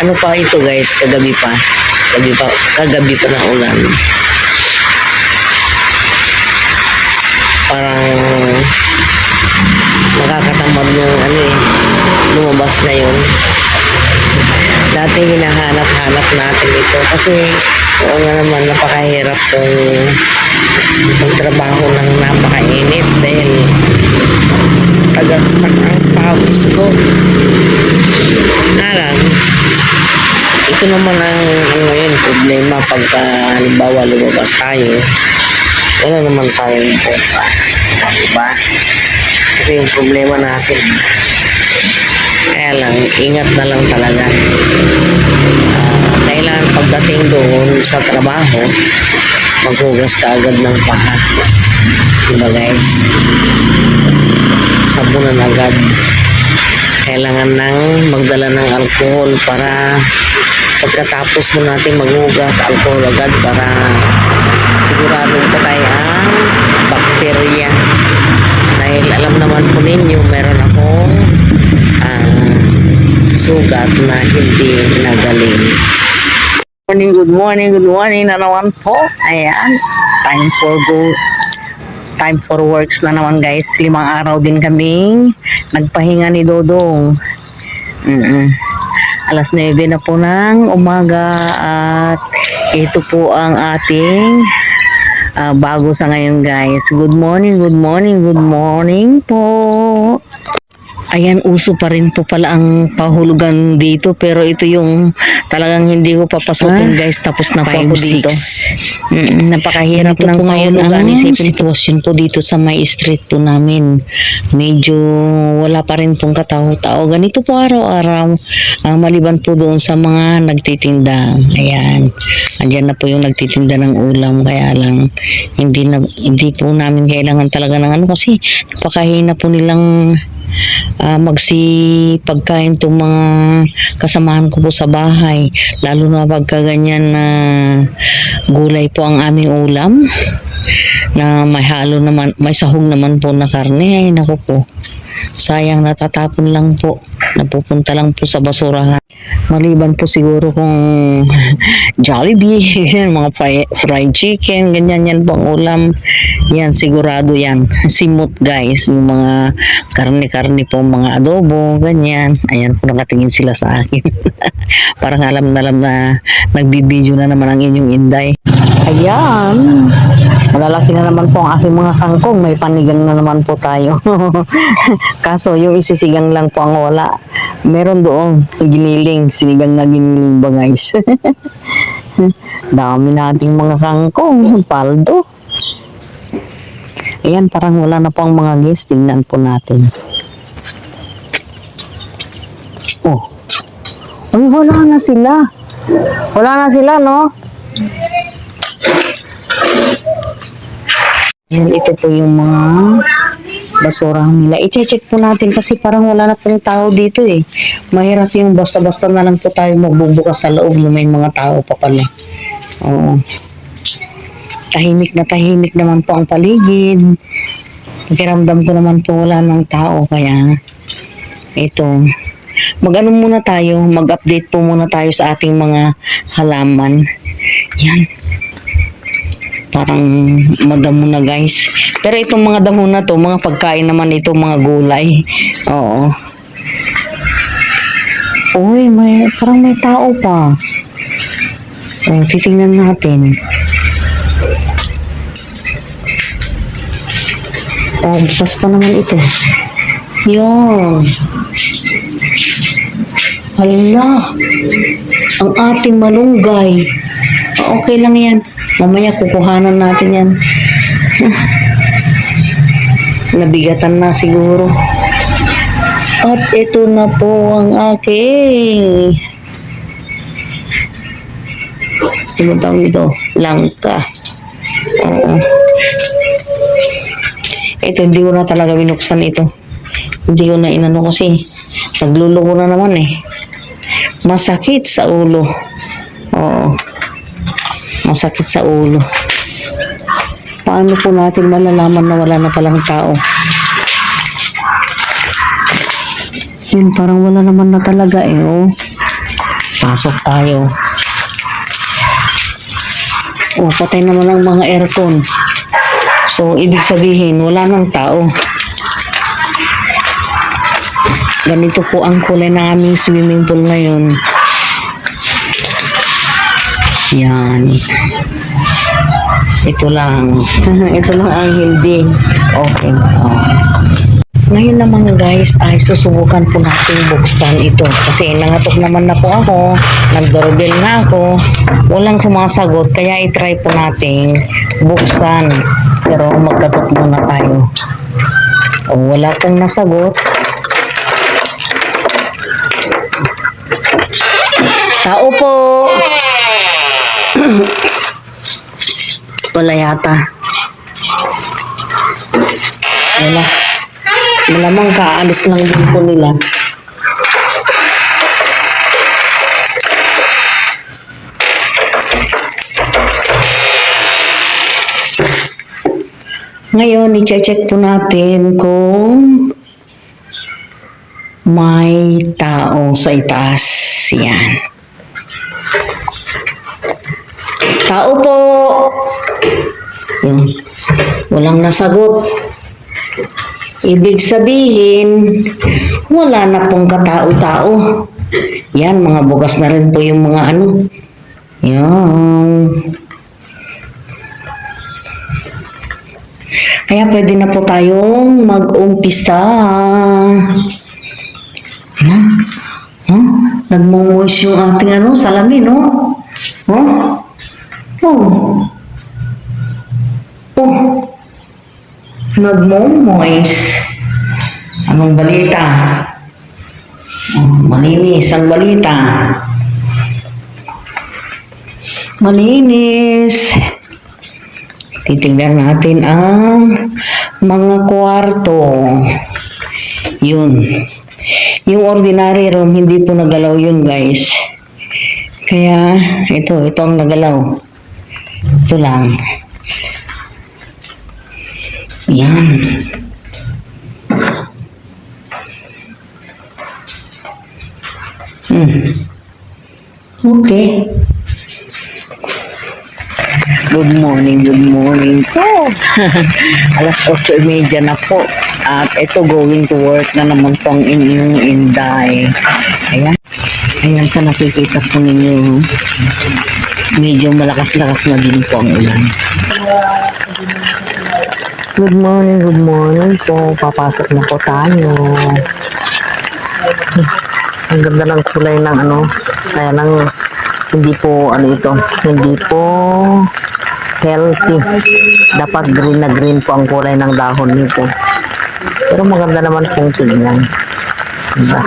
Ano pa ito guys, kagabi pa ng ulan. Parang nakakatamad yung lumabas na yun. Dati hinahanap-hanap natin ito kasi oo nga naman, napakahirap yung trabaho ng napakainit dahil tagatak ang pawis ko. Alam, ito naman ang problema pagka halimbawa lumabas tayo, wala naman tayong pompa, diba? Ito yung problema natin. Kaya lang, ingat na lang talaga. Kailangan pagdating doon sa trabaho, maghugas ka agad ng paa. Diba guys? Sabunan agad. Kailangan nang magdala ng alcohol para pagkatapos mo natin maghugas, alcohol agad para siguradong patay ang bakterya. Dahil alam naman po ninyo, meron akong sugat na hindi nagaling. Good morning na naman po. Ayan, time for works na naman guys. 5 araw din kaming nagpahinga ni Dodong. Alas 9 na po ng umaga at ito po ang ating bago sa ngayon guys. Good morning po. Ayan, uso pa rin po pala ang pahulugan dito, pero ito yung talagang hindi ko papasukin guys, tapos na po ako dito. Napakahirap ng pahulugan. Sitwasyon po dito sa may street po namin. Medyo wala pa rin pong katao-tao. Ganito po araw-araw, maliban po doon sa mga nagtitinda. Ayan, andyan na po yung nagtitinda ng ulam, kaya lang hindi po namin kailangan talaga ng kasi napakahina po nilang magsipagkain itong mga kasamahan ko po sa bahay, lalo na pagka ganyan na gulay po ang aming ulam na may halo naman, may sahog naman po na karne. Ay naku po, sayang, natatapon lang po, napupunta lang po sa basurahan. Maliban po siguro kung Jollibee, mga fried chicken, ganyan yan pang ulam. Yan, sigurado yan. Simot guys, yung mga karne-karne po, mga adobo, ganyan. Ayan po, nakatingin sila sa akin. Parang alam na nagbibideo na naman ang inyong inday. Ayan, malalaki na naman po ang aking mga kangkong. May panigang na naman po tayo. Kaso yung isisigang lang po ang wala. Meron doon giniling, sinigang na giniling ba guys. Dami nating mga kangkong, paldo. Ayan, parang wala na po ang mga guests. Tingnan po natin. Oh, ay, wala na sila. Wala na sila, no? Ayan, ito po yung mga basurahan nila. I-check po natin kasi parang wala na pong tao dito eh. Mahirap yung basta-basta na lang po tayo magbubukas sa loob na may mga tao pa pala. Oo. Tahimik naman po ang paligid. Pakiramdam ko naman po wala ng tao, kaya ito. Muna tayo, mag-update po muna tayo sa ating mga halaman. Yan. Parang madamo na guys. Pero itong mga damo na to, mga pagkain naman ito, mga gulay. Oo. Uy, parang may tao pa. Oh, titingnan natin. Oh, bukas pa naman ito. Yun. Hala. Ang ating malunggay. Okay lang yan. Mamaya kukuhanan natin yan. Nabigatan na siguro. At ito na po ang aking tinutawag ito, langka. Oo. Ito, hindi ko na talaga binuksan ito. Hindi ko na inano kasi nagluluko na naman eh. Masakit sa ulo. Oo. Masakit sa ulo. Paano po natin malalaman na wala na palang tao? Yun, parang wala naman na talaga eh. Oh. Pasok tayo. Oh, patay naman ang mga aircon. So, ibig sabihin, wala nang tao. Ganito po ang kulay ng aming swimming pool ngayon. Yan. Ito lang. Ito lang ang hindi. Okay. Oh. Ngayon naman guys, ay susubukan po natin buksan ito. Kasi nangatok naman na po ako. Nag-doorbell na ako. Walang sumasagot. Kaya itry po natin buksan. Pero magkatok muna tayo. O, wala pong nasagot. Tao po! Wala yata. Wala. Malamang kaalis lang din po nila. Ngayon, i-check po natin kung may tao sa itaas. Yan. Tao po! Yan. Walang nasagot. Ibig sabihin, wala na pong katao-tao. Yan, mga bukas na rin po yung mga ano. Yan. Kaya pwede na po tayong mag-umpisa. Na? Huh? Nagmumuis yung ating ano, salamin, no? Huh? Oh. Oh. Nagmumuis. Anong balita? Oh, malinis ang balita. Malinis. Titignan natin ang mga kwarto. Yun. Yung ordinary room, hindi po nagalaw yun, guys. Kaya, ito ang nagalaw. Ito lang. Yan. Okay. Good morning po. Alas 8:30 na po. At ito going to work na naman po ang inyong Inday. Ayan. Ayan sa nakikita po ninyo. Medyo malakas-lakas na din po ang ulan. Good morning po. Papasok na po tayo. Ang ganda ng kulay ng ano. Kaya lang hindi po hindi po healthy. Dapat green na green po ang kulay ng dahon nito. Pero maganda naman pong tignan. Diba?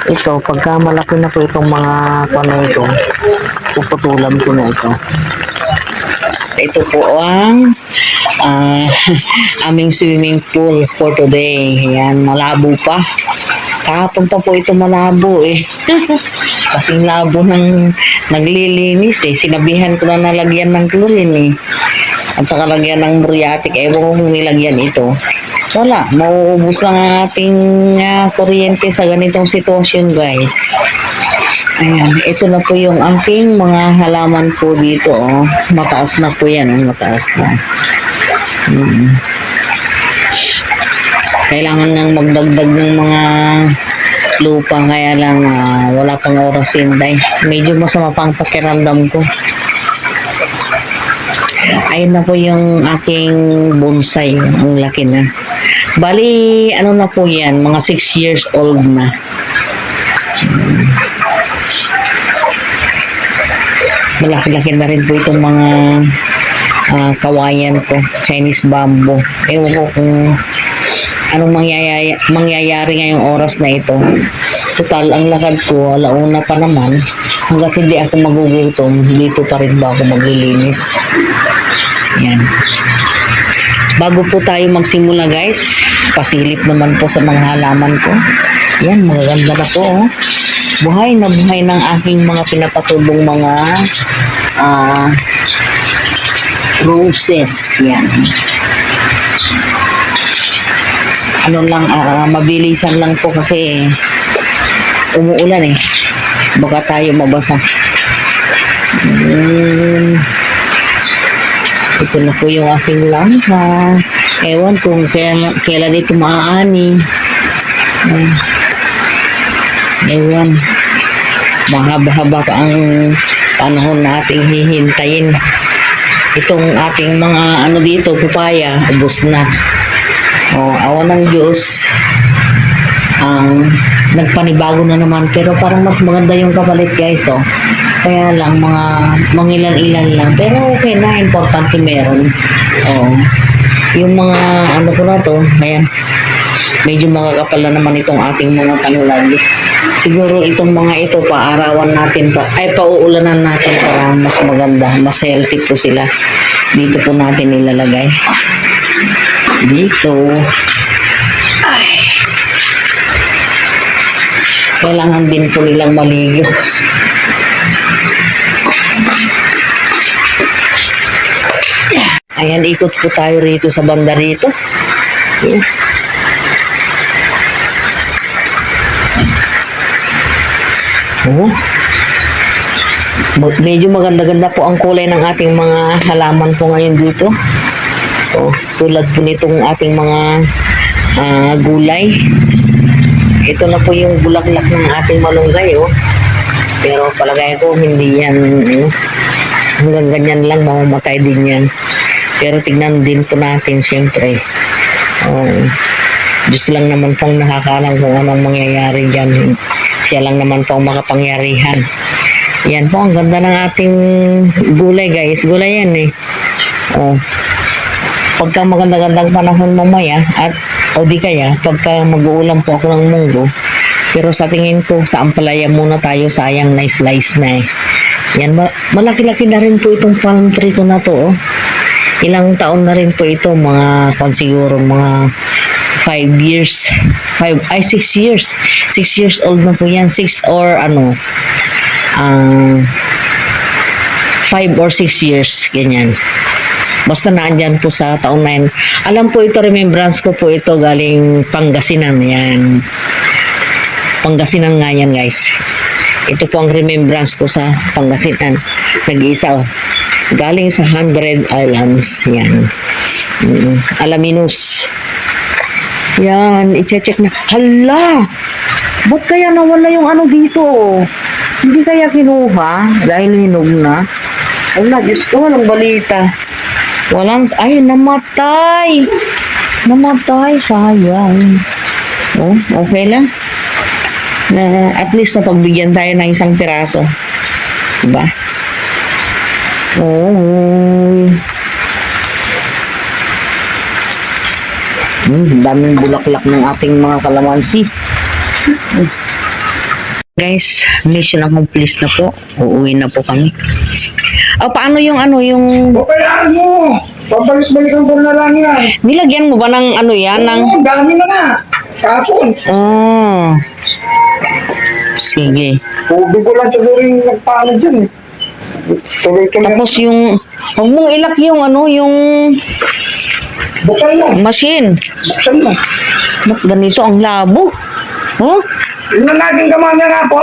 Ito, pagka malaki na po itong mga na ito, puputulan ko na ito. Ito po ang aming swimming pool for today. Ayan, malabo pa. Kahapon pa po ito malabo eh. Kasing labo ng naglilinis eh. Sinabihan ko na nalagyan ng chlorine eh. At saka lagyan ng muriatic. Ewan ko kung nilagyan ito. Wala. Mauubos lang ang ating kuryente sa ganitong sitwasyon, guys. Ayan. Ito na po yung aking mga halaman po dito. Oh. Mataas na po yan. Oh. Mataas na. Kailangan nang magdagdag ng mga lupa, kaya lang wala pang oras Inday. Medyo masama pa ang pakiramdam ko. Ayun na po yung aking bonsai. Ang laki na. Bali, ano na po yan? Mga 6 years old na. Malaki-laki na rin po itong mga kawayan ko. Chinese bamboo. Ewan ko kung anong mangyayari ngayong oras na ito. Total, ang lakad ko, alauna pa naman. Hanggat hindi ako magugutom, dito pa rin ba ako maglilinis. Yan. Bago po tayo magsimula, guys, pasilip naman po sa mga halaman ko. Yan, magaganda na po. Oh. Buhay na buhay ng aking mga pinapatubong mga roses. Yan. Ano lang, mabilisan lang po kasi umuulan eh. Baka tayo mabasa. Hmm. Ito na po yung aking langka. Ewan kung kailan ito maaani. Ewan. Mahaba-haba pa ang panahon nating hihintayin. Itong ating mga ano dito, papaya, ubos na. Awan ng Diyos. Nagpanibago na naman, pero parang mas maganda yung kapalit guys. Kaya lang, mga mangilan-ilan lang. Pero okay na, importante meron. Yung mga ano ko na to, ayan, medyo makakapal na naman itong ating mga tanulan. Siguro itong mga ito, paarawan natin, pauulanan natin para mas maganda, mas healthy po sila. Dito po natin ilalagay. Dito. Ay. Kailangan din po nilang maligo. Ayan, ikot po tayo rito sa banda rito. Okay. Medyo maganda-ganda po ang kulay ng ating mga halaman po ngayon dito. Tulad po nitong ating mga gulay. Ito na po yung bulaklak ng ating malunggay. Pero palagay ko hindi yan hanggang ganyan lang, mamamatay din yan. Pero tignan din po natin siyempre. Diyos lang naman pong nakakalam kung anong mangyayari dyan. Siya lang naman pong makapangyarihan. Yan po, ang ganda ng ating gulay guys. Gulay yan eh. Pagka maganda-gandang panahon mamaya, di kaya, pagka mag-uulam po ako ng munggo, pero sa tingin ko, sa ampalaya muna tayo, sayang na slice na eh. Yan, malaki-laki na rin po itong palm tree ko na to. Ilang taon na rin po ito, siguro mga 5 years. 6 years. 6 years old na po yan. 5 or 6 years. Ganyan. Basta naandyan po sa taon na yan. Alam po ito, remembrance ko po ito galing Pangasinan. Yan. Pangasinan nga yan guys. Ito po ang remembrance ko sa Pangasinan. Nag-iisa galing sa 100 Islands. Yan. Alaminos. Yan. I-check na. Hala! Ba't kaya nawala yung ano dito? Hindi kaya kinuha dahil hinog na? Hala, Diyos ko, walang balita. Namatay! Namatay, sayang. Okay lang. At least napagbigyan tayo ng isang piraso. Diba? Daming bulaklak ng ating mga kalamansi. Guys, mission accomplished na po. Uuwi na po kami. Paano yung Kayaan mo! Pabalik-balikan ko na lang yan. Nilagyan mo ba ng yan? Oo, dami na nga. Kapon. Sige. Tubig ko lang siguro yung nagpaano dyan eh. Tuloy-tuloy. Tapos huwag mong ilak yung Bukal mo. machine. Buksan mo. Ganito ang labo. Tingnan natin kamamaya nga po.